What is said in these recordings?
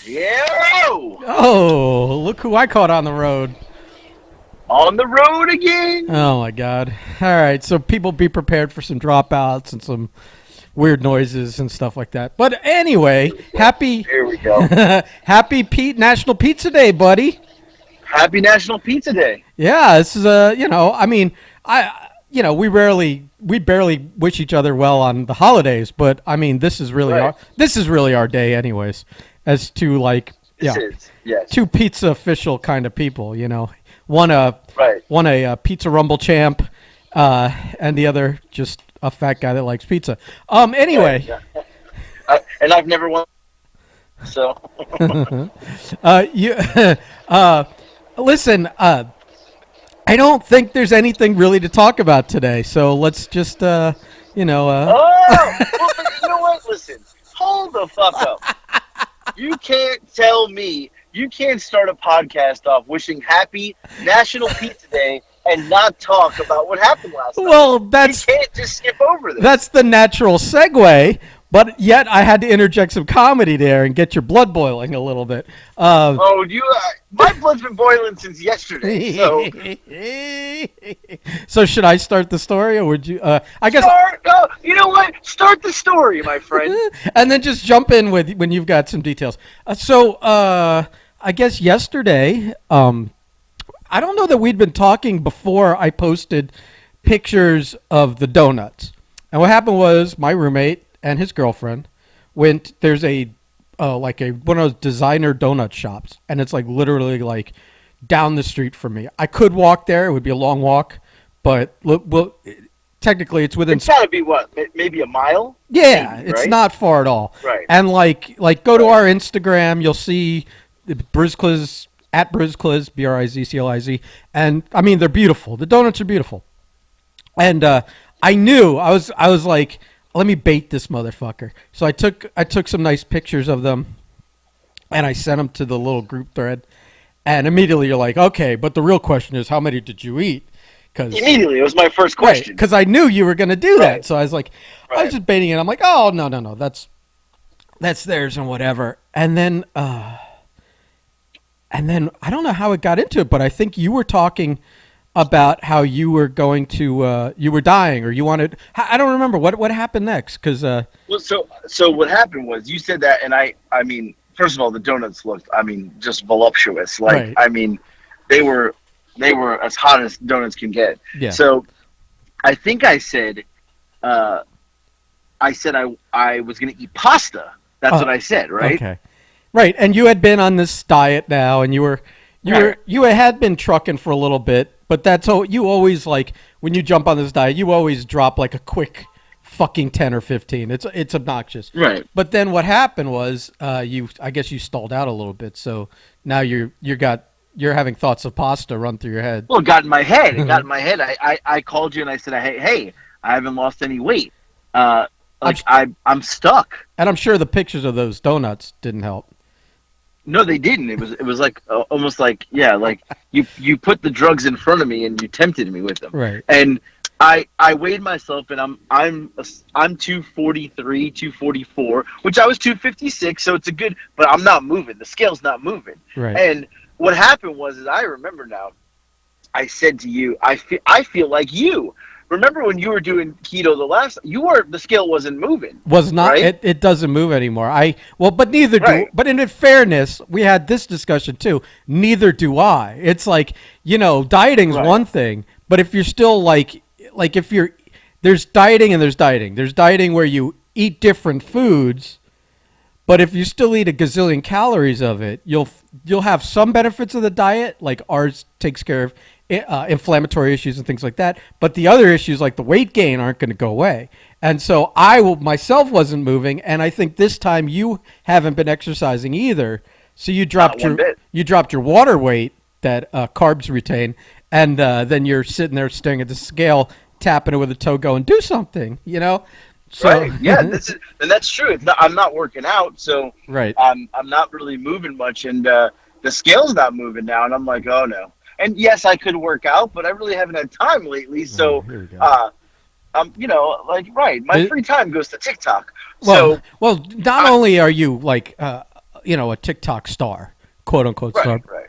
Yeah. Oh, look who I caught on the road. On the road again. Oh my God. All right, so people be prepared for some dropouts and some weird noises and stuff like that. But anyway, happy Here we go. happy National Pizza Day, buddy. Happy National Pizza Day. Yeah, this is I mean, we barely wish each other well on the holidays, but I mean, this is really our day anyways. As to like, This is, yes. two pizza official kind of people, one a Right. pizza rumble champ, and the other just a fat guy that likes pizza. Anyway, Yeah. And I've never won. So. you listen. I don't think there's anything really to talk about today, so let's just Oh, well, you know what? Listen, hold the fuck up. You can't tell me you can't start a podcast off wishing happy National Pizza Day and not talk about what happened last night. Well, that's You can't just skip over this. that's the natural segue. But yet, I had to interject some comedy there and get your blood boiling a little bit. Oh, my blood's been boiling since yesterday. So So should I start the story, or would you? I guess. no, you know what? Start the story, my friend. And then just jump in with when you've got some details. I guess yesterday, I don't know that we'd been talking before I posted pictures of the donuts. And what happened was my roommate and his girlfriend went. There's one of those designer donut shops, and it's like literally like down the street from me. I could walk there; it would be a long walk, but technically it's within. It's got to be what? Maybe a mile? Yeah, maybe, it's right? not far at all. Right. And go to our Instagram, you'll see the Brizzcliz at Brizzcliz, Brizzcliz, and I mean they're beautiful. The donuts are beautiful. And I knew I was like, let me bait this motherfucker. So I took some nice pictures of them, and I sent them to the little group thread. And immediately you're like, okay, but the real question is, how many did you eat? Immediately, it was my first question. Because I knew you were going to do that. Right. So I was like, Right. I was just baiting it. I'm like, oh, no, that's theirs and whatever. And then I don't know how it got into it, but I think you were talking about how you were going to, you were dying, or you wanted. I don't remember what happened next. Because Well, so what happened was you said that, and I mean, first of all, the donuts looked, I mean, just voluptuous. Like, Right. I mean, they were as hot as donuts can get. Yeah. So I think I said I was going to eat pasta. That's what I said, right? Okay. Right, and you had been on this diet now, and you had been trucking for a little bit, but that's all. You always like when you jump on this diet, you always drop like a quick fucking 10 or 15. It's obnoxious. Right. But then what happened was I guess you stalled out a little bit, so now you're having thoughts of pasta run through your head. Well, it got in my head. I called you and I said, hey, I haven't lost any weight. I'm stuck. And I'm sure the pictures of those donuts didn't help. No, they didn't. It was like almost like like you put the drugs in front of me and you tempted me with them. Right. And I weighed myself and I'm 243, 244, which I was 256, so it's a good, but I'm not moving. The scale's not moving. Right. And what happened was, I remember now, I said to you, I feel like you. Remember when you were doing keto the scale wasn't moving. Was not, right? it doesn't move anymore. But neither do, Right. but in fairness, we had this discussion too. Neither do I. It's like, dieting's Right. one thing, but if you're still there's dieting and there's dieting. There's dieting where you eat different foods, but if you still eat a gazillion calories of it, you'll have some benefits of the diet, like ours takes care of inflammatory issues and things like that. But the other issues, like the weight gain, aren't going to go away. And so myself wasn't moving, and I think this time you haven't been exercising either. So you dropped Not one bit. your water weight that carbs retain, and then you're sitting there staring at the scale, tapping it with a toe, going, "Do something," So Right. Yeah, that's true. I'm not working out, so right. I'm not really moving much, and the scale's not moving now, and I'm like, oh no. And yes, I could work out, but I really haven't had time lately. So, Here we go. right. My free time goes to TikTok. Well, not only are you a TikTok star, quote unquote star. Right.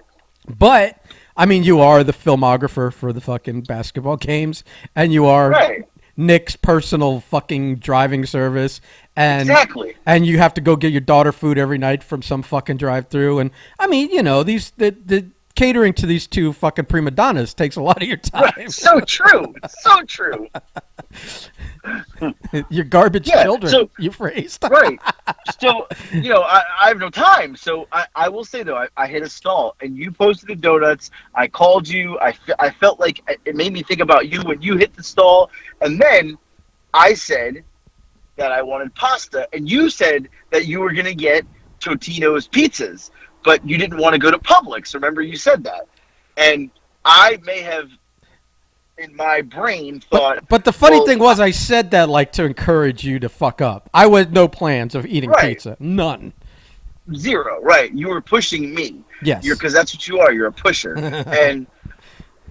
But I mean, you are the filmographer for the fucking basketball games, and you are Right. Nick's personal fucking driving service, and Exactly. and you have to go get your daughter food every night from some fucking drive-through. And I mean, the catering to these two fucking prima donnas takes a lot of your time. Right. So true. So true. Your garbage Yeah, children, so- you phrased. Right. So, I have no time. So I will say, though, I hit a stall and you posted the donuts. I called you. I felt like it made me think about you when you hit the stall. And then I said that I wanted pasta. And you said that you were going to get Totino's pizzas, but you didn't want to go to Publix. Remember, you said that. And I may have, in my brain, thought. But the funny thing was, I said that like to encourage you to fuck up. I had no plans of eating Right. pizza. None. Zero, right? You were pushing me. Yes. Because that's what you are. You're a pusher. And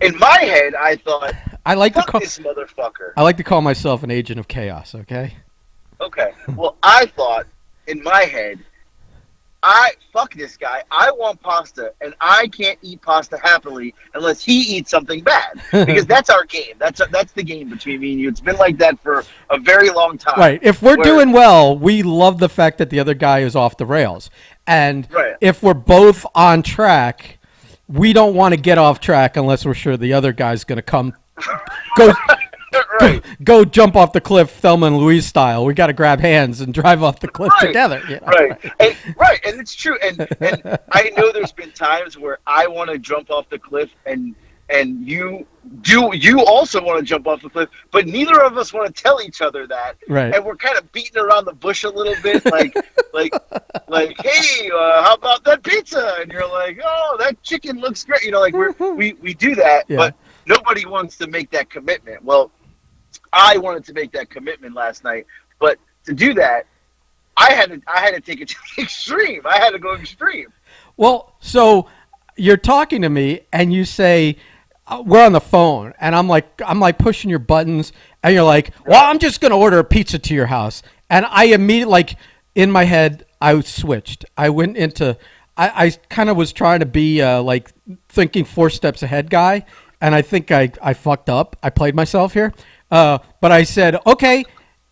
in my head, I thought, I like to fuck call. this motherfucker. I like to call myself an agent of chaos. Okay. Okay. Well, I thought in my head, fuck this guy. I want pasta, and I can't eat pasta happily unless he eats something bad. Because that's our game. That's the game between me and you. It's been like that for a very long time. Right. If we're doing well, we love the fact that the other guy is off the rails, and Right. if we're both on track, we don't want to get off track unless we're sure the other guy's going to come. Go. Right. Go jump off the cliff, Thelma and Louise style. We got to grab hands and drive off the cliff Right. together. Right. And it's true. And I know there's been times where I want to jump off the cliff and you also want to jump off the cliff, but neither of us want to tell each other that. Right. And we're kind of beating around the bush a little bit, like, hey, how about that pizza? And you're like, oh, that chicken looks great. Like we do that, Yeah. but nobody wants to make that commitment. Well, I wanted to make that commitment last night, but to do that, I had to take it to the extreme. I had to go extreme. Well, so you're talking to me and you say we're on the phone, and I'm like pushing your buttons, and you're like, well, I'm just gonna order a pizza to your house, and I immediately, like, in my head, I switched. I went into I kind of was trying to be like thinking 4 steps ahead guy, and I think I fucked up. I played myself here. But I said, okay.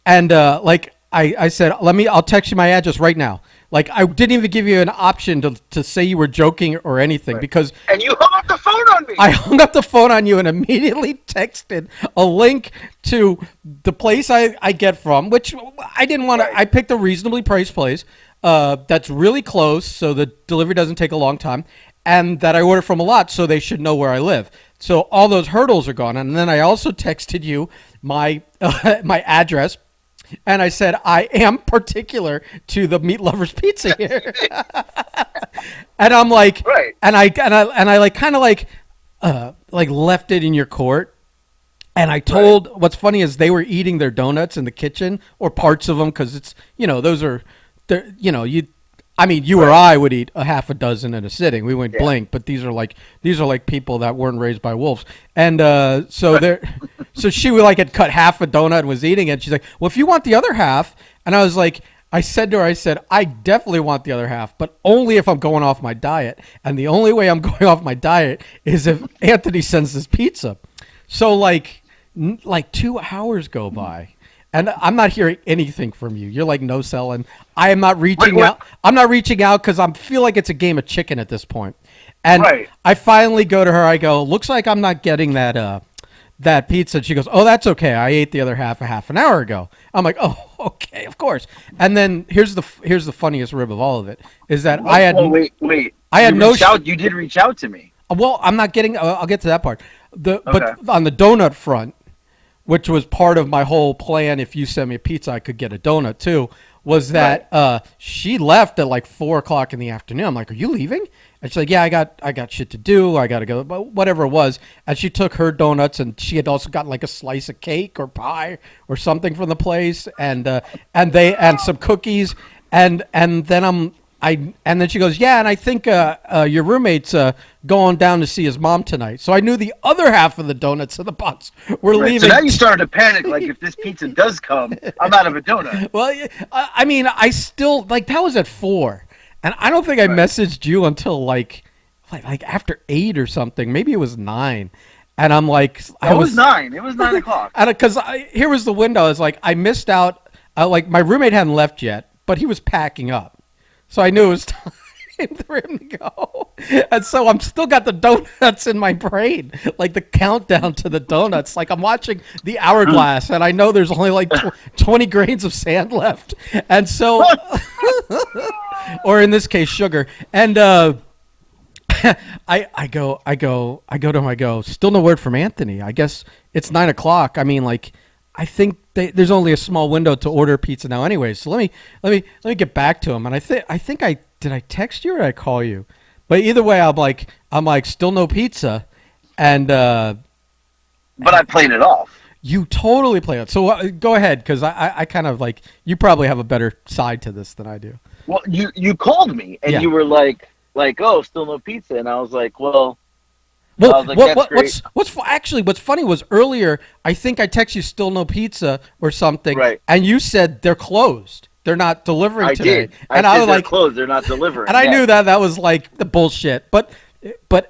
And like I said, I'll text you my address right now. Like, I didn't even give you an option to say you were joking or anything, because And you hung up the phone on me. I hung up the phone on you and immediately texted a link to the place I get from, which I didn't want to. Right. I picked a reasonably priced place that's really close, so the delivery doesn't take a long time, and that I order from a lot, so they should know where I live. So all those hurdles are gone. And then I also texted you my my address, and I said I am particular to the Meat Lovers Pizza here. And I'm like, Right. and I like kind of like left it in your court. And I told, what's funny is they were eating their donuts in the kitchen, or parts of them, because it's, those are, you or I would eat a half a dozen in a sitting. We wouldn't blink, but these are like people that weren't raised by wolves. And so she had cut half a donut and was eating it. She's like, well, if you want the other half. And I was like, I said to her, I definitely want the other half, but only if I'm going off my diet. And the only way I'm going off my diet is if Anthony sends this pizza. So like 2 hours go by, and I'm not hearing anything from you. You're like, no selling. I am not reaching out. I'm not reaching out because I feel like it's a game of chicken at this point. And Right. I finally go to her. I go, looks like I'm not getting that pizza. And she goes, oh, that's okay. I ate the other half a half an hour ago. I'm like, oh, okay, of course. And then here's the funniest rib of all of it is that I had wait. I had no You did reach out to me. well, I'm not getting. I'll get to that part. Okay. But on the donut front, which was part of my whole plan, if you send me a pizza, I could get a donut too, was that she left at like 4:00 in the afternoon. I'm like, are you leaving? And she's like, yeah, I got shit to do. I got to go, but whatever it was. And she took her donuts, and she had also gotten like a slice of cake or pie or something from the place, and some cookies, and then and then she goes, yeah, and I think your roommate's going down to see his mom tonight. So I knew the other half of the donuts in the box were leaving. So now you started to panic, like, if this pizza does come, I'm out of a donut. Well, I mean, I still, like, that was at 4. And I don't think I Right. messaged you until like after 8 or something. Maybe it was 9. And I'm like, I It was was, 9. It was 9 o'clock. and because here was the window. I was like, I missed out. Like my roommate hadn't left yet, but he was packing up, so I knew it was time for him to go. And so I'm still got the donuts in my brain, like the countdown to the donuts. Like I'm watching the hourglass, and I know there's only like 20 grains of sand left, and so, or in this case, sugar. And I go to him. I go. Still no word from Anthony. I guess it's 9 o'clock. I mean, like, I think there's only a small window to order pizza now, anyway. So let me get back to him. And I did I text you or did I call you? But either way, I'm like still no pizza, and But I played it off. you totally play it. So go ahead, because I kind of like you probably have a better side to this than I do. Well, you called me and Yeah. you were like, oh, still no pizza, and I was like, well, Well, I was like, that's great. what's funny was earlier I think I text you still no pizza or something, Right. and you said they're closed, they're not delivering I today, did. and I I said was they're like, closed. They're not delivering. and I Yeah. knew that was like the bullshit, but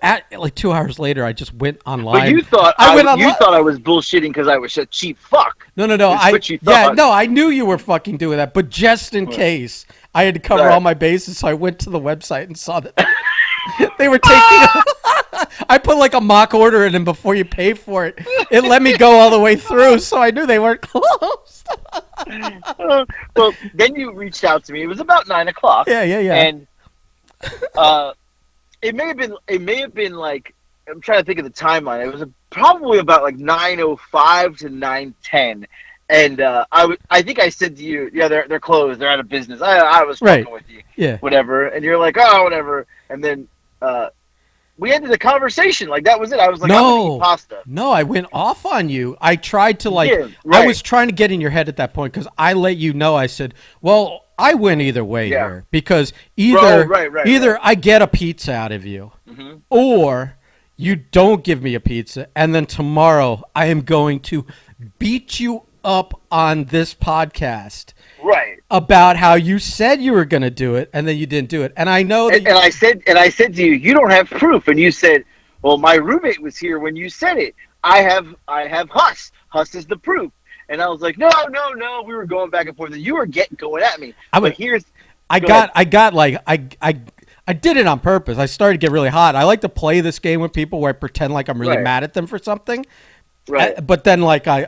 at like 2 hours later I just went online. But you thought I went you online. thought I was bullshitting because I was a cheap fuck. No, Is what you thought. I knew you were fucking doing that, but just in case, I had to cover Right. all my bases, so I went to the website and saw that they were taking. I put like a mock order in, and before you pay for it, it let me go all the way through, so I knew they weren't closed. Well, then you reached out to me. It was about 9 o'clock. Yeah. And it may have been like, I'm trying to think of the timeline. It was probably about like 9:05 to 9:10. And I think I said to you, yeah, they're closed. They're out of business. I was Right. fucking with you. Yeah. Whatever. And you're like, oh, whatever. And then we ended the conversation. Like, that was it. I was like, I'm going to eat pasta. No, I went off on you. I tried to like, Yeah, I right. was trying to get in your head at that point because I let you know. I said, well, I win either way Yeah. here because either Right. I get a pizza out of you, Mhm. or you don't give me a pizza, and then tomorrow I am going to beat you up on this podcast Right. about how you said you were going to do it and then you didn't do it. And I know that And I said to you, you don't have proof. And you said, well, my roommate was here when you said it. I have Huss. Huss is the proof. And I was like, no. We were going back and forth, and you were going at me. But here's I did it on purpose. I started to get really hot. I like to play this game with people where I pretend like I'm really Right. mad at them for something. right. But then like I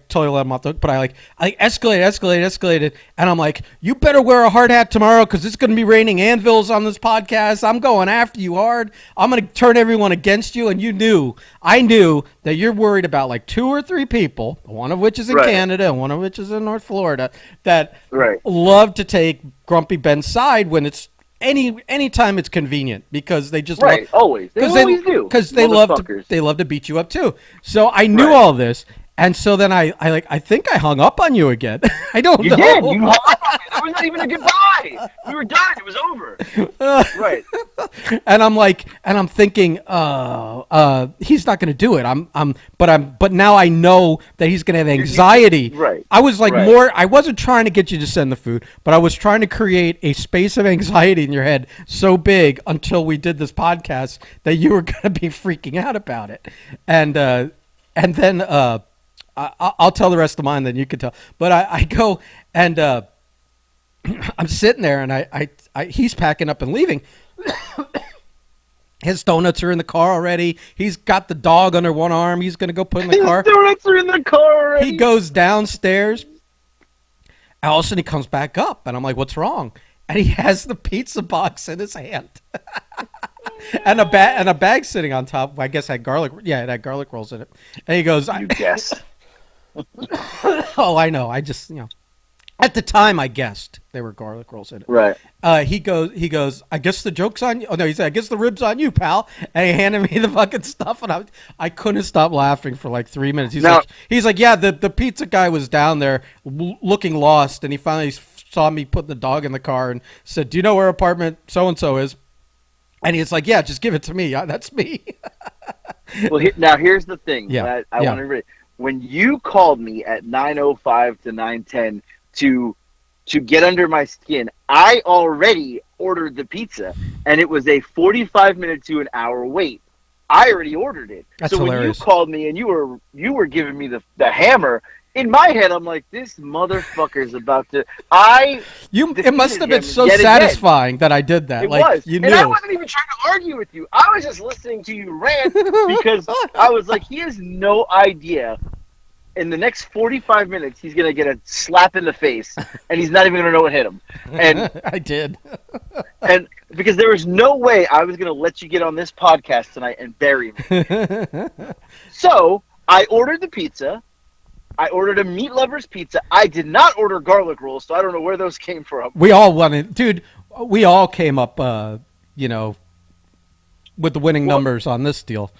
totally let them off the hook. But I escalated, and I'm like, you better wear a hard hat tomorrow because it's going to be raining anvils on this podcast. I'm going after you hard. I'm going to turn everyone against you. And I knew that you're worried about like 2 or 3 people, one of which is in Right. Canada and one of which is in North Florida, that Right. love to take Grumpy Ben's side when it's anytime it's convenient because they just Right. Always. They always do. because they Motherfuckers. love to beat you up too. So I knew Right. all this, and so then I think I hung up on you again. I don't You know. did. You hung up on me. That was not even a goodbye. We were done. It was over. Right. And I'm thinking, he's not going to do it. But now I know that he's going to have anxiety. Right. I was like Right. I wasn't trying to get you to send the food, but I was trying to create a space of anxiety in your head so big until we did this podcast that you were going to be freaking out about it. And then I'll tell the rest of mine, then you can tell. But I go and I'm sitting there, and he's packing up and leaving. His donuts are in the car already. He's got the dog under one arm. He's going to go put in the car. His donuts are in the car already. He goes downstairs. And all of a sudden, he comes back up, and I'm like, "What's wrong?" And he has the pizza box in his hand, and a bag sitting on top. I guess had garlic. Yeah, it had garlic rolls in it. And he goes, You guess. "Oh, I know. I just At the time, I guessed they were garlic rolls in it." Right. He goes. I guess the joke's on you. Oh no, he said, "I guess the rib's on you, pal." And he handed me the fucking stuff, and I couldn't stop laughing for like 3 minutes. He's like, yeah, the pizza guy was down there looking lost, and he finally saw me putting the dog in the car and said, "Do you know where apartment so and so is?" And he's like, "Yeah, just give it to me. That's me." Well, now here's the thing. Yeah. I want to read. When you called me at 9:05 to 9:10 to get under my skin, I already ordered the pizza, and it was a 45-minute to an hour wait. I already ordered it. That's so hilarious. When you called me and you were giving me the hammer, in my head I'm like, this motherfucker's about to. It must have been so yet satisfying that I did that. It like was. you And I knew. wasn't even trying to argue with you. I was just listening to you rant because I was like, he has no idea. In the next 45 minutes, he's going to get a slap in the face, and he's not even going to know what hit him. And I did. and because there was no way I was going to let you get on this podcast tonight and bury me. So I ordered the pizza. I ordered a meat lover's pizza. I did not order garlic rolls, so I don't know where those came from. We all wanted, dude. We all came up, you know, with the winning numbers on this deal.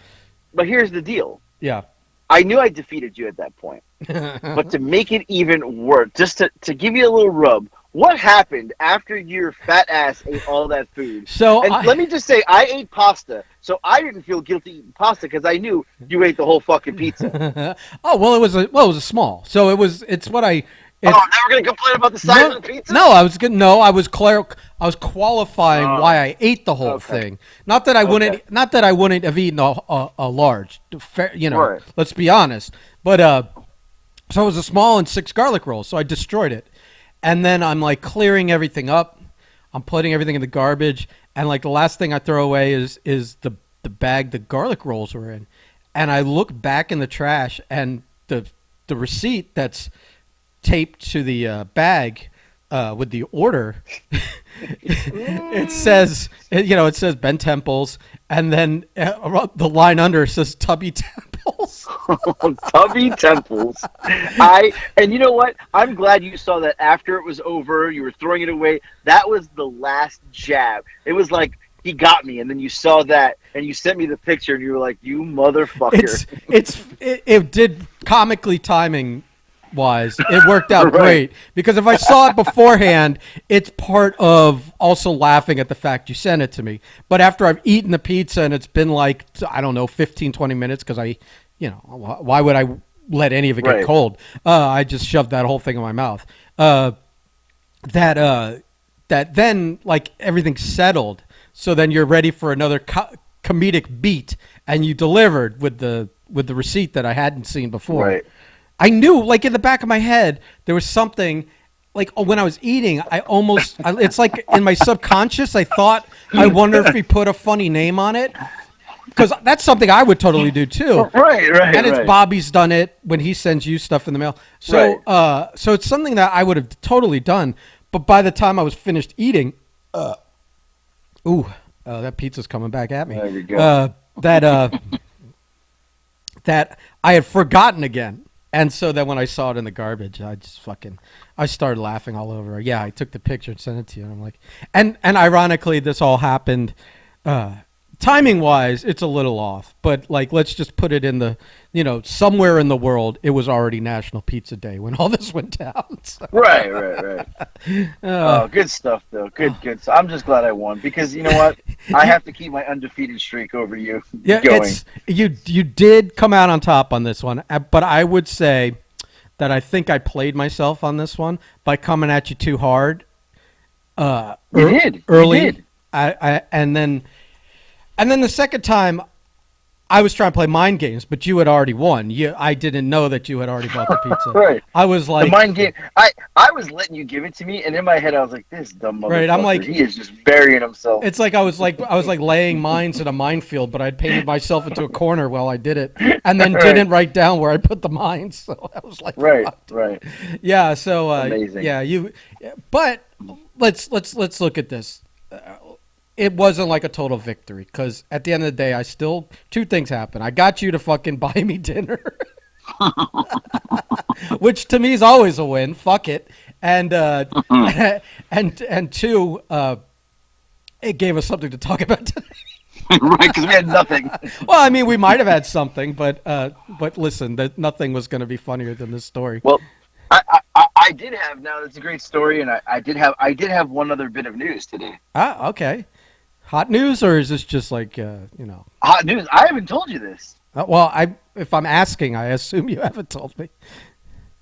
But here's the deal. Yeah. I knew I defeated you at that point. But to make it even worse, just to give you a little rub, what happened after your fat ass ate all that food? So let me just say, I ate pasta, so I didn't feel guilty eating pasta because I knew you ate the whole fucking pizza. Oh well, it was a small. So it's what I. Now we're gonna complain about the size of the pizza? No, I was good. No, I was qualifying why I ate the whole thing. Not that I wouldn't. Not that I wouldn't have eaten a large. You know, Right. Let's be honest. But so it was a small and 6 garlic rolls. So I destroyed it, and then I'm like clearing everything up. I'm putting everything in the garbage, and like the last thing I throw away is the bag the garlic rolls were in, and I look back in the trash, and the receipt that's taped to the bag with the order it says Ben Temples, and then the line under says Tubby Temples. Tubby Temples. And you know what, I'm glad you saw that after it was over. You were throwing it away. That was the last jab. It was like, he got me, and then you saw that, and you sent me the picture, and you were like, you motherfucker. It did comically timing wise, it worked out great, because if I saw it beforehand, it's part of also laughing at the fact you sent it to me. But after I've eaten the pizza and it's been like, I don't know, 15, 20 minutes, because why would I let any of it get cold? I just shoved that whole thing in my mouth. That then, like, everything settled, so then you're ready for another comedic beat, and you delivered with the receipt that I hadn't seen before. Right. I knew, like, in the back of my head, there was something, like, when I was eating, it's like in my subconscious, I thought, I wonder if he put a funny name on it. Because that's something I would totally do, too. Right. And it's Bobby's done it when he sends you stuff in the mail. So, so it's something that I would have totally done. But by the time I was finished eating, that pizza's coming back at me. There we go. That I had forgotten again. And so then when I saw it in the garbage, I started laughing all over. Yeah, I took the picture and sent it to you. And I'm like, and ironically, this all happened, timing wise, it's a little off, but like, let's just put it in the, somewhere in the world, it was already National Pizza Day when all this went down. So. Right. Good stuff though. Good. So I'm just glad I won, because you know what? I have to keep my undefeated streak over you going. You did come out on top on this one, but I would say that I think I played myself on this one by coming at you too hard. You did. Early. You did. And then the second time, I was trying to play mind games, but you had already won. I didn't know that you had already bought the pizza. Right. I was like, the mind game. I was letting you give it to me, and in my head I was like, this dumb motherfucker. Right, I'm like, he is just burying himself. It's like I was like laying mines in a minefield, but I'd painted myself into a corner while I did it, and then didn't write down where I put the mines. So I was like, right. Yeah. So amazing. Yeah, but let's look at this. It wasn't like a total victory, because at the end of the day, two things happened. I got you to fucking buy me dinner, which to me is always a win. Fuck it. And and two, it gave us something to talk about today. Right, because we had nothing. Well, I mean, we might have had something, but listen, nothing was going to be funnier than this story. Well, I did have. Now that's a great story, and I did have one other bit of news today. Ah, okay. Hot news, or is this just like hot news? I haven't told you this. Well, if I'm asking, I assume you haven't told me.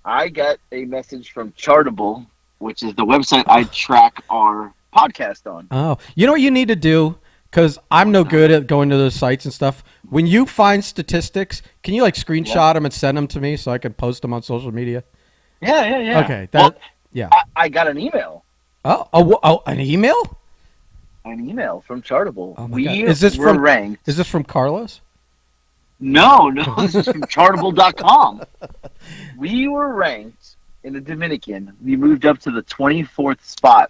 I got a message from Chartable, which is the website I track our podcast on. Oh, you know what you need to do? Because I'm no good at going to those sites and stuff. When you find statistics, can you like screenshot them and send them to me so I can post them on social media? Yeah. Okay, Well, yeah. I got an email. An email? An email from Chartable. Oh my god! We were ranked. Is this from Carlos? No, this is from Chartable.com. We were ranked in the Dominican. We moved up to the 24th spot.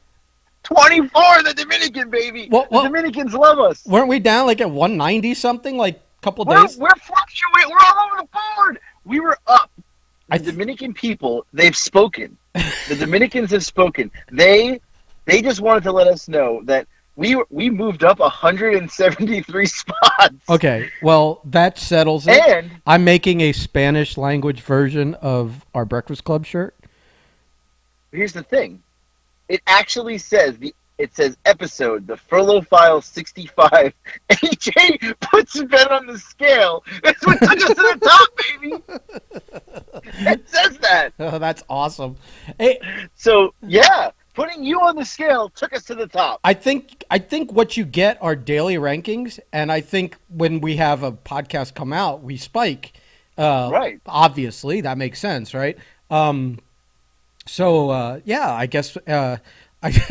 24, the Dominican, baby. The Dominicans love us. Weren't we down like at 190 something, like a couple days? We're fluctuating. We're all over the board. We were up. The Dominican people, they've spoken. The Dominicans have spoken. They just wanted to let us know that we moved up 173 spots. Okay, well, that settles it. And I'm making a Spanish language version of our Breakfast Club shirt. Here's the thing. It actually says episode, the Furlough File 65. AJ puts Ben on the scale. That's what took us to the top, baby. It says that. Oh, that's awesome. Hey, so yeah, putting you on the scale took us to the top. I think what you get are daily rankings, and I think when we have a podcast come out, we spike. Right. Obviously, that makes sense, right? So yeah, I guess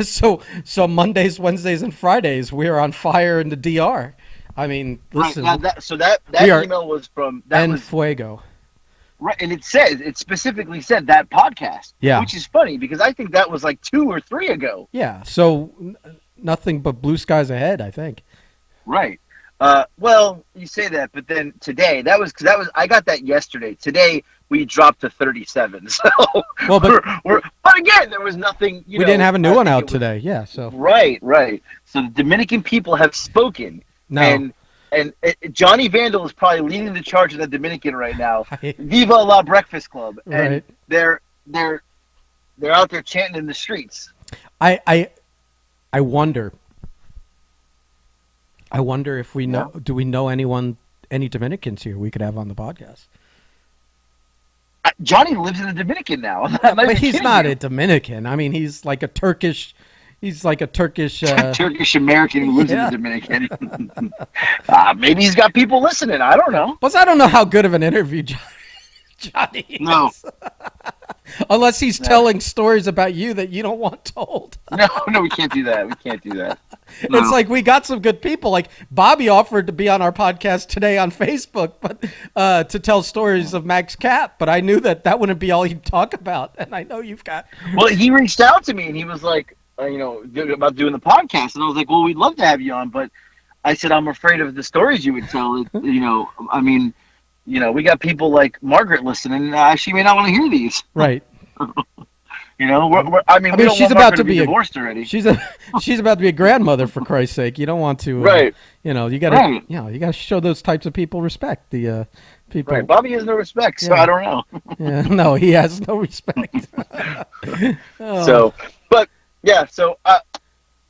so. So Mondays, Wednesdays, and Fridays, we're on fire in the DR. I mean, listen. Right. Now that email was from Fuego. Right, and it specifically said that podcast. Yeah. Which is funny because I think that was like 2 or 3 ago. Yeah. So nothing but blue skies ahead, I think. Right. Well, you say that, but then today I got that yesterday. Today we dropped to 37. So well, but again, there was nothing. We didn't have a new one out today. Yeah. So right. So the Dominican people have spoken. No. And Johnny Vandal is probably leading the charge in the Dominican right now. Viva la Breakfast Club, and right. they're out there chanting in the streets. I wonder. I wonder if we know. Do we know any Dominicans here we could have on the podcast? Johnny lives in the Dominican now. But he's not a Dominican. I mean, he's like a Turkish. He's like a Turkish Turkish American who lives in the Dominican. Maybe he's got people listening. I don't know. Plus, I don't know how good of an interview Johnny is. No. Unless he's telling stories about you that you don't want told. No, we can't do that. No. It's like we got some good people. Like Bobby offered to be on our podcast today on Facebook, but to tell stories of Max Cap. But I knew that wouldn't be all he'd talk about. And I know you've got. Well, he reached out to me and he was like, about doing the podcast, and I was like, well, we'd love to have you on, but I said I'm afraid of the stories you would tell. I mean, we got people like Margaret listening. She may not want to hear these. Right. We don't she's want about to be divorced already. She's about to be a grandmother, for Christ's sake. You don't want to. Right. You gotta. You gotta show those types of people respect. The people. Right. Bobby has no respect, so I don't know. Yeah. No, he has no respect. Oh. So, but. Yeah, so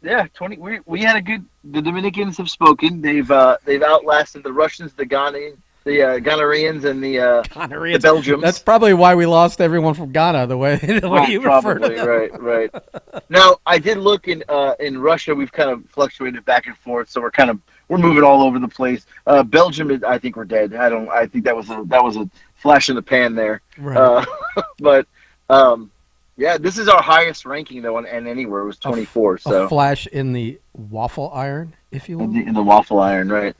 20. We had a good. The Dominicans have spoken. They've outlasted the Russians, the Ghanaians, and the Belgians. That's probably why we lost everyone from Ghana. The way you refer to them. Right. Now I did look in Russia. We've kind of fluctuated back and forth, so we're moving all over the place. Belgium, I think we're dead. I think that was a flash in the pan there. Right. But. Yeah, this is our highest ranking though, and anywhere it was 24. So a flash in the waffle iron, if you will. In the waffle iron, right?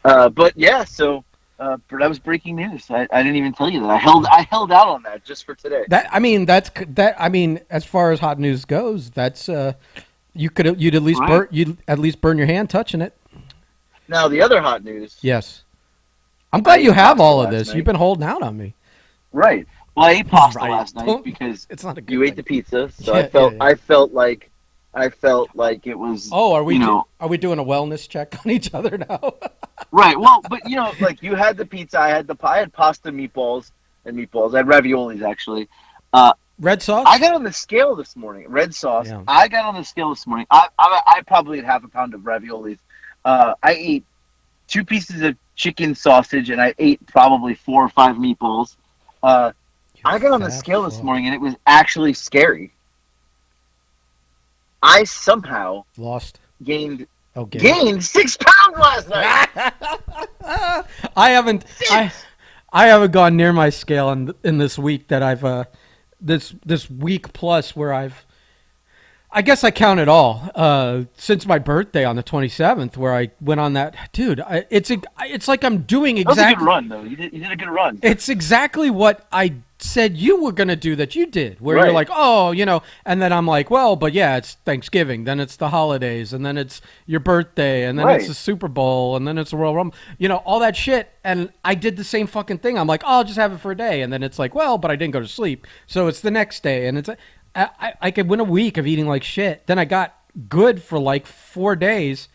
But yeah, so that was breaking news. I didn't even tell you that. I held out on that just for today. As far as hot news goes, that's you'd at least burn your hand touching it. Now the other hot news. Yes, I'm glad you have all of this. Night. You've been holding out on me. Right. Well, I ate pasta last night because it's not a good you thing. ate the pizza, so I felt like it was. Oh, are we doing a wellness check on each other now? Right. Well, but like you had the pizza, I had pasta, meatballs. I had raviolis actually. Red sauce. I got on the scale this morning. Red sauce. Yeah. I got on the scale this morning. I probably had half a pound of raviolis. I ate 2 pieces of chicken sausage, and I ate probably 4 or 5 meatballs. I got on the scale this morning, and it was actually scary. I somehow Lost. gained Oh, gained 6 pounds last night. I haven't. I Six. I haven't gone near my scale in this week that I've this week plus where I guess I count it all since my birthday on the 27th, where I went on that. Dude, it's like I'm doing That was a good exactly. run, though. You did a good run. It's exactly what I said you were gonna do that you did, where you're Right. like, oh, and then I'm like, well, but yeah, it's Thanksgiving, then it's the holidays, and then it's your birthday, and then it's the Right. Super Bowl, and then it's the Royal Rumble, all that shit. And I did the same fucking thing. I'm like, oh, I'll just have it for a day, and then it's like, well, but I didn't go to sleep, so it's the next day, and I could win a week of eating like shit. Then I got good for like 4 days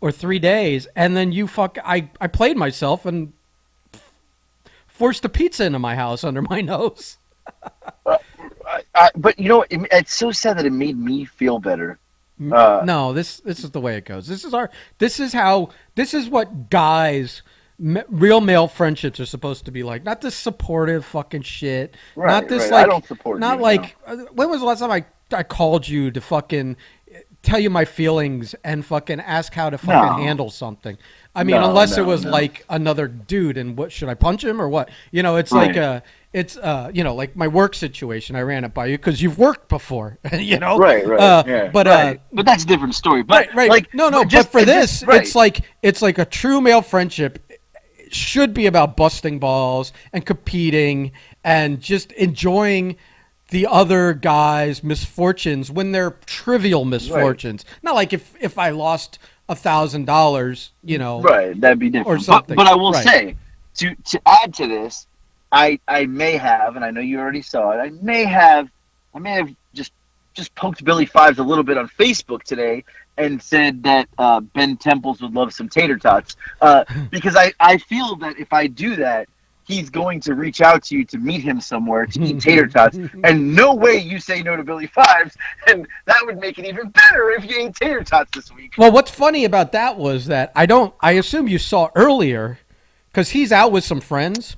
or 3 days, and then I played myself and forced a pizza into my house under my nose. But it's so sad that it made me feel better. No, this is the way it goes. This is what guys, real male friendships are supposed to be like. Not this supportive fucking shit. Not Right, this right. I like. don't support Not you. No. like. When was the last time I called you to fucking tell you my feelings and fucking ask how to fucking No. handle something? I mean, No, unless it no, was no. like another dude, and what should I punch him or what? It's like Right. like my work situation. I ran it by you because you've worked before, Right, right, yeah, but right. But that's a different story. But right, right. like, No, no. But for this, it's like a true male friendship should be about busting balls and competing and just enjoying the other guy's misfortunes when they're trivial right, misfortunes. Not like if I lost $1,000, right, that'd be or different. But something. but I will Right. say, to add to this, I may have, and I know you already saw it. I may have just poked Billy Fives a little bit on Facebook today and said that Ben Temples would love some tater tots, because I feel that if I do that, he's going to reach out to you to meet him somewhere to eat tater tots, and no way you say no to Billy Fives, and that would make it even better if you ate tater tots this week. Well, what's funny about that was that I assume you saw earlier, because he's out with some friends.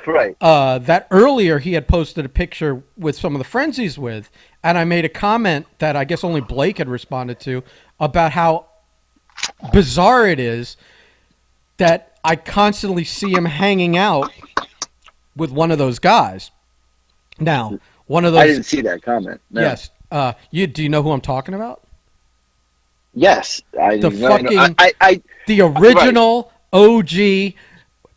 Right. That earlier he had posted a picture with some of the friends he's with, and I made a comment that I guess only Blake had responded to about how bizarre it is that I constantly see him hanging out with one of those guys. Now, one of I those, didn't see that comment. No. yes. Do you know who I'm talking about? Yes. The fucking I the original OG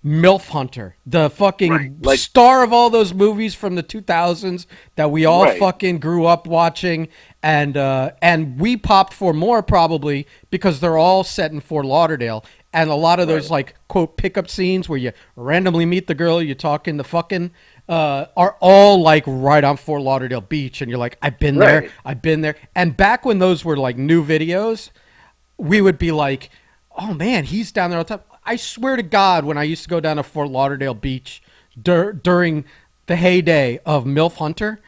MILF Hunter, the fucking Right, like- star of all those movies from the 2000s that we all Right. fucking grew up watching, and we popped for more probably because they're all set in Fort Lauderdale, and a lot of those Right. like quote pickup scenes where you randomly meet the girl you talking the fucking are all like right on Fort Lauderdale Beach, and you're like, I've been there, Right. I've been there, and back when those were like new videos, we would be like, oh man, he's down there all the time. I swear to God, when I used to go down to Fort Lauderdale Beach during the heyday of MILF Hunter,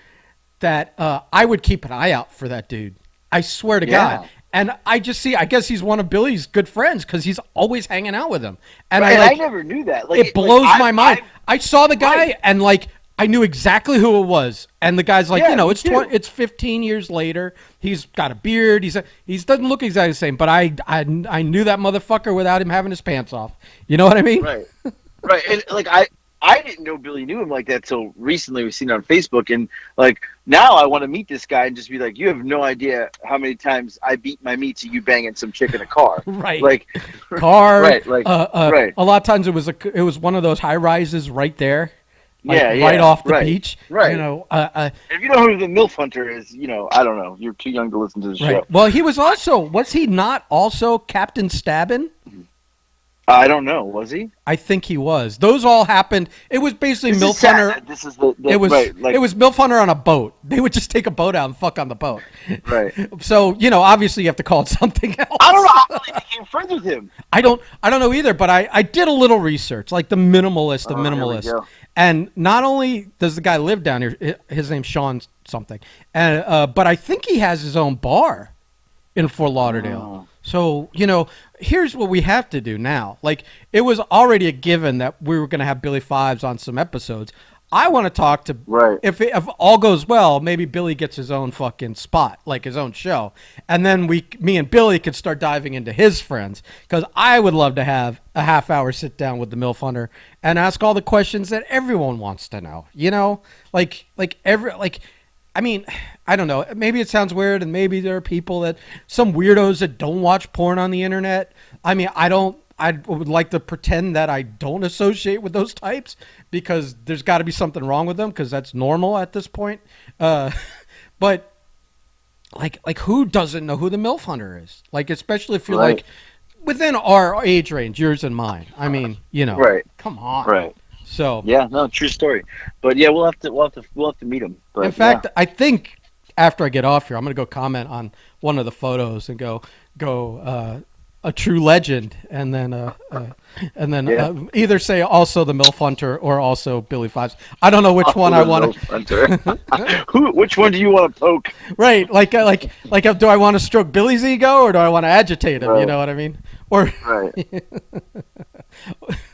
that I would keep an eye out for that dude. I swear to Yeah. God. And I guess he's one of Billy's good friends because he's always hanging out with him. And and I I like, never knew that. Like it blows like, my mind. I saw the guy Right. and like I knew exactly who it was. And the guy's like, Yeah, me it's too. it's 15 years later. He's got a beard. He doesn't look exactly the same. But I knew that motherfucker without him having his pants off. You know what I mean? Right. Right. And like I didn't know Billy knew him like that till recently. We've seen it on Facebook, and like now I want to meet this guy and just be like, you have no idea how many times I beat my meat to you banging some chick in a car. Right. Like Car. Right, like, right. A lot of times it was one of those high rises right there. Like, Yeah, right yeah, off the right, beach. right. If you know who the MILF Hunter is, I don't know. You're too young to listen to the right. show. Well, was he not also Captain Stabbin? I don't know. Was he? I think he was. Those all happened. It was basically This MILF is sad Hunter. that This is the It was right, like, it was MILF Hunter on a boat. They would just take a boat out and fuck on the boat. right. So obviously you have to call it something else. I don't know how they became friends with him. I don't know either, but I did a little research, like the minimalist of Oh, here we minimalists. go. And not only does the guy live down here, his name's Sean something, and but I think he has his own bar in Fort Lauderdale. Oh. So here's what we have to do now. Like, it was already a given that we were going to have Billy Fives on some episodes. I want to talk to. Right. If all goes well, maybe Billy gets his own fucking spot, like his own show, and then me and Billy could start diving into his friends, because I would love to have a half-hour sit down with the MILF Hunter and ask all the questions that everyone wants to know. You know, I mean, I don't know. Maybe it sounds weird, and maybe there are people some weirdos that don't watch porn on the internet. I mean, I don't. I would like to pretend that I don't associate with those types, because there's got to be something wrong with them, because that's normal at this point. But like who doesn't know who the MILF Hunter is? Like, especially if you're Right. like within our age range, yours and mine. I mean, Right. come on. Right. So Yeah. No. True story. But yeah, we'll have to meet him. But, in fact, I think after I get off here, I'm gonna go comment on one of the photos and go a true legend, and then Yeah. either say also the MILF Hunter or also Billy Fives. I don't know which one I want to. Which one do you want to poke? Right, do I want to stroke Billy's ego, or do I want to agitate him? You Right. know what I mean? Or Right.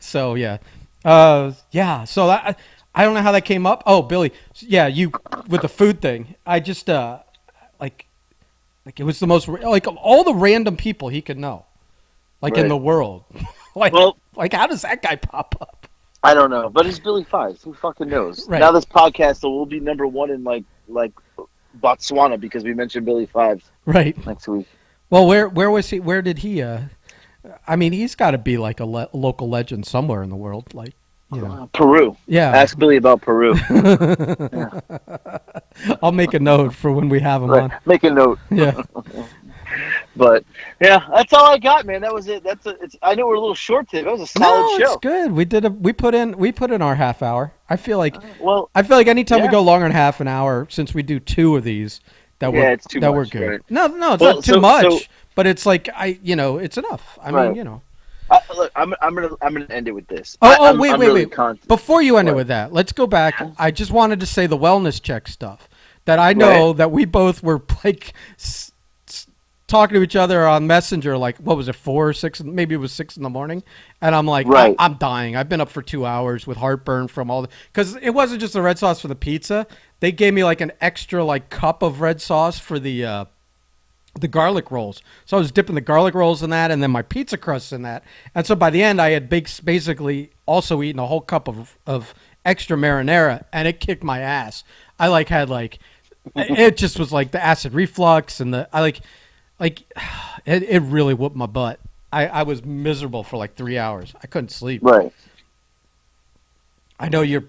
so yeah, yeah. So I don't know how that came up. Oh, Billy, yeah, you with the food thing. I just like it was the most like of all the random people he could know, like in Right. the world. Well, Like how does that guy pop up? I don't know, but it's Billy Fives. Who fucking knows? Right. Now this podcast will be number one in like Botswana because we mentioned Billy Fives Right. next week. Well, where was he? Where did he? I mean, he's got to be like a local legend somewhere in the world. Like, you know. Peru. Yeah. Ask Billy about Peru. I'll make a note for when we have him Right. on. Make a note. Yeah. But yeah, that's all I got, man. That was it. I know we're a little short today. That was a solid No, show. it's good. We put in our half hour. I feel like Well, anytime we yeah. go longer than half an hour, since we do two of these, it's too we're much, good. right? No, it's Well, not too so- much, so- but it's like it's enough. I Right. mean. Look, I'm gonna end it with this. Wait. Really Before you end it What? with that, let's go back. I just wanted to say the wellness check stuff that I know that we both were like talking to each other on Messenger. Like, what was it, 4 or 6? Maybe it was 6 in the morning. And I'm like, Right. I'm dying. I've been up for 2 hours with heartburn from all because it wasn't just the red sauce for the pizza. They gave me like an extra like cup of red sauce for the garlic rolls. So I was dipping the garlic rolls in that, and then my pizza crusts in that. And so by the end, I had basically also eaten a whole cup of extra marinara, and it kicked my ass. I had it just was like the acid reflux, and it really whooped my butt. I was miserable for like 3 hours. I couldn't sleep. Right. I know your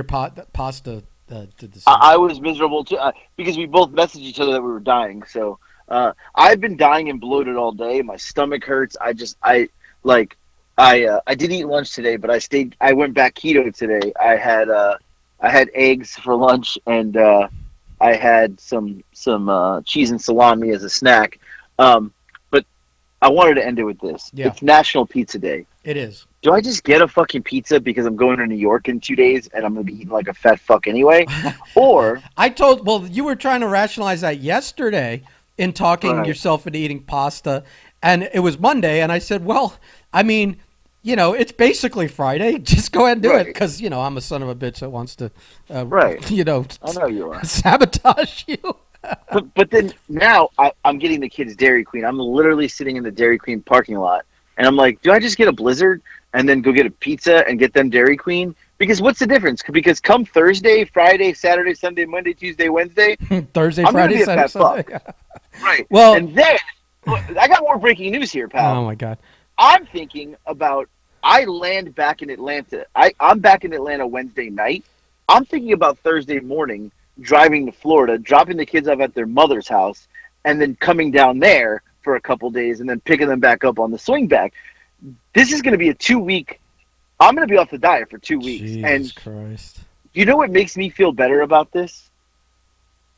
pasta did the same. I was miserable too because we both messaged each other that we were dying. So I've been dying and bloated all day. My stomach hurts. I did eat lunch today, but I went back keto today. I had eggs for lunch, and I had some cheese and salami as a snack. But I wanted to end it with this. Yeah. It's National Pizza Day. It is. Do I just get a fucking pizza because I'm going to New York in 2 days and I'm going to be eating like a fat fuck anyway? Or You were trying to rationalize that yesterday in talking Right. yourself into eating pasta, and it was Monday, and I said, well, I mean, it's basically Friday. Just go ahead and do it, Right. because, I'm a son of a bitch that wants to, Right. I know you are. sabotage you. But then now I'm getting the kids Dairy Queen. I'm literally sitting in the Dairy Queen parking lot, and I'm like, do I just get a Blizzard and then go get a pizza and get them Dairy Queen? Because what's the difference? Because come Thursday, Friday, Saturday, Sunday, Monday, Tuesday, Wednesday, Thursday, I'm gonna Friday, be a Saturday, fat Sunday. right? Well- and then I got more breaking news here, pal. Oh my God. I'm thinking about I land back in Atlanta. I'm back in Atlanta Wednesday night. I'm thinking about Thursday morning driving to Florida, dropping the kids off at their mother's house, and then coming down there for a couple days and then picking them back up on the swing back. This is going to be a 2-week. I'm going to be off the diet for 2 weeks. Jesus And Christ. you know what makes me feel better about this?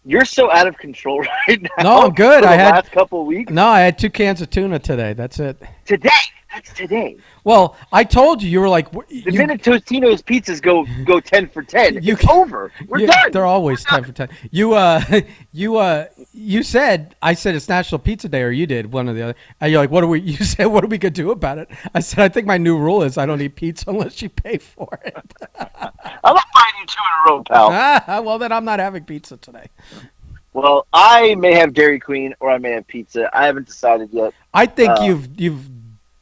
You're so out of control right now. No, I'm good. For the I had- last couple of weeks. No, I had 2 cans of tuna today. That's it. Today. That's today. Well, I told you were like, The minute Tostino's pizzas go 10 for 10, You it's over. We're done. They're always 10 for 10. I said it's National Pizza Day, or you did one or the other. And you're like, what are we? You said, what are we gonna do about it? I said, I think my new rule is I don't eat pizza unless you pay for it. I'm not buying you two in a row, pal. Well, then I'm not having pizza today. Well, I may have Dairy Queen or I may have pizza. I haven't decided yet. I think Uh, you've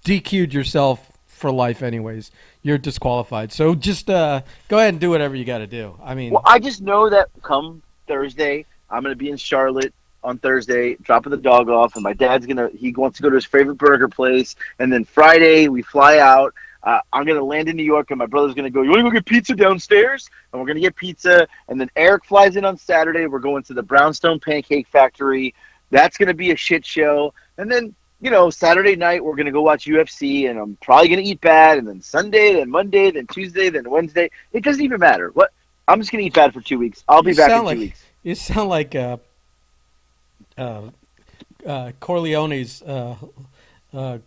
DQ'd yourself for life, anyways. You're disqualified. So just go ahead and do whatever you got to do. I mean, well, I just know that come Thursday, I'm going to be in Charlotte on Thursday, dropping the dog off, and my dad's he wants to go to his favorite burger place. And then Friday, we fly out. I'm going to land in New York, and my brother's going to go, you want to go get pizza downstairs? And we're going to get pizza. And then Eric flies in on Saturday. We're going to the Brownstone Pancake Factory. That's going to be a shit show. And then, Saturday night, we're going to go watch UFC, and I'm probably going to eat bad. And then Sunday, then Monday, then Tuesday, then Wednesday. It doesn't even matter. I'm just going to eat bad for 2 weeks. I'll be back in 2 weeks. You sound like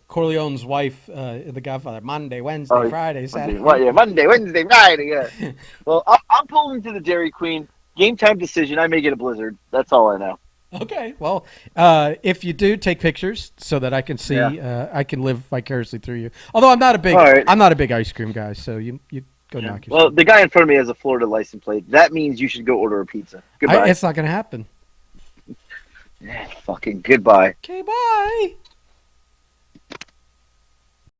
Corleone's wife, The Godfather. Monday, Wednesday, Friday, Saturday. Monday, Wednesday, Friday. Yeah. Well, I'm pulling to the Dairy Queen. Game time decision. I may get a blizzard. That's all I know. Okay. Well, if you do, take pictures so that I can see. Yeah. I can live vicariously through you. Although I'm not a big, All right. I'm not a big ice cream guy. So you go knock yourself. Well, the guy in front of me has a Florida license plate. That means you should go order a pizza. Goodbye. It's not going to happen. Yeah, fucking goodbye. Okay. Bye.